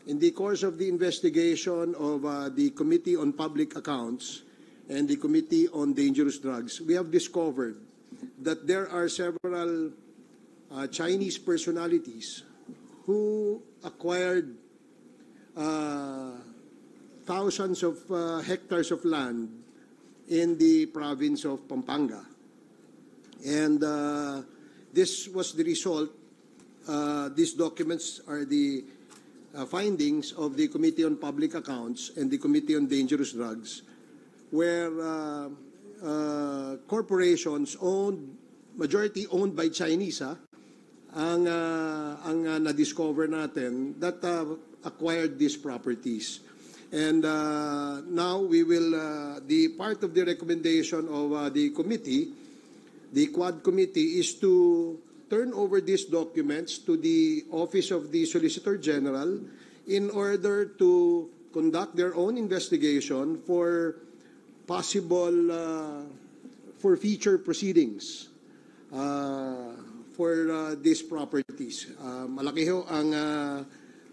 In the course of the investigation of the Committee on Public Accounts and the Committee on Dangerous Drugs, we have discovered that there are several Chinese personalities who acquired thousands of hectares of land in the province of Pampanga. And this was the result, these documents are the findings of the Committee on Public Accounts and the Committee on Dangerous Drugs, where corporations majority owned by Chinese, ang na-discover natin that acquired these properties. And now we will, the part of the recommendation of the committee, the Quad Committee, is to turn over these documents to the Office of the Solicitor General in order to conduct their own investigation for possible for future proceedings for these properties. Malaki ho ang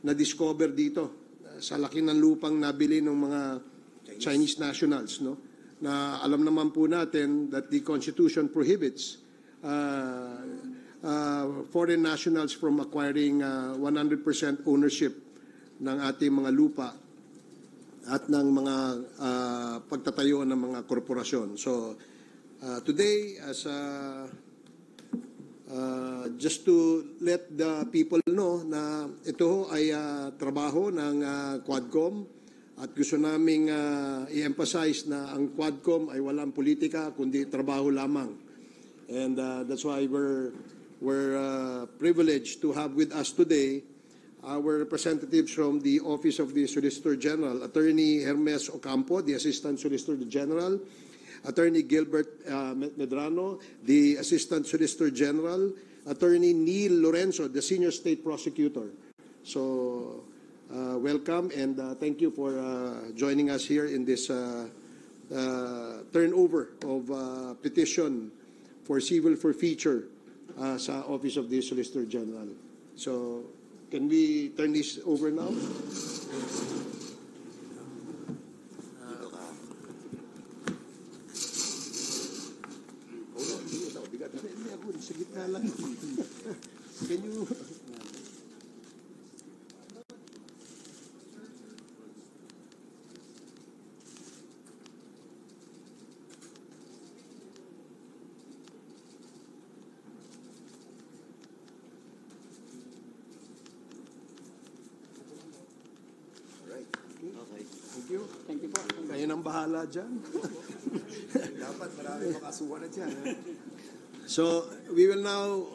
na-discover dito sa laki ng lupang nabili ng mga Chinese nationals, no? Na alam naman po natin that the Constitution prohibits foreign nationals from acquiring 100% ownership ng ating mga lupa at ng mga pagtatayo ng mga korporasyon. So today, as just to let the people know na ito ay trabaho ng Quadcom, at gusto naming i-emphasize na ang Quadcom ay walang politika kundi trabaho lamang. And that's why we're privileged to have with us today our representatives from the Office of the Solicitor General, Attorney Hermes Ocampo, the Assistant Solicitor General, Attorney Gilbert Medrano, the Assistant Solicitor General, Attorney Neil Lorenzo, the Senior State Prosecutor. So, welcome and thank you for joining us here in this turnover of petition for civil forfeiture sa Office of the Solicitor General. So, can we turn this over now? Sa gitna lang. Can you... Okay. Thank you. Thank you po. Kayo nang bahala dyan. Dapat marami makasuhan na dyan. So, we will now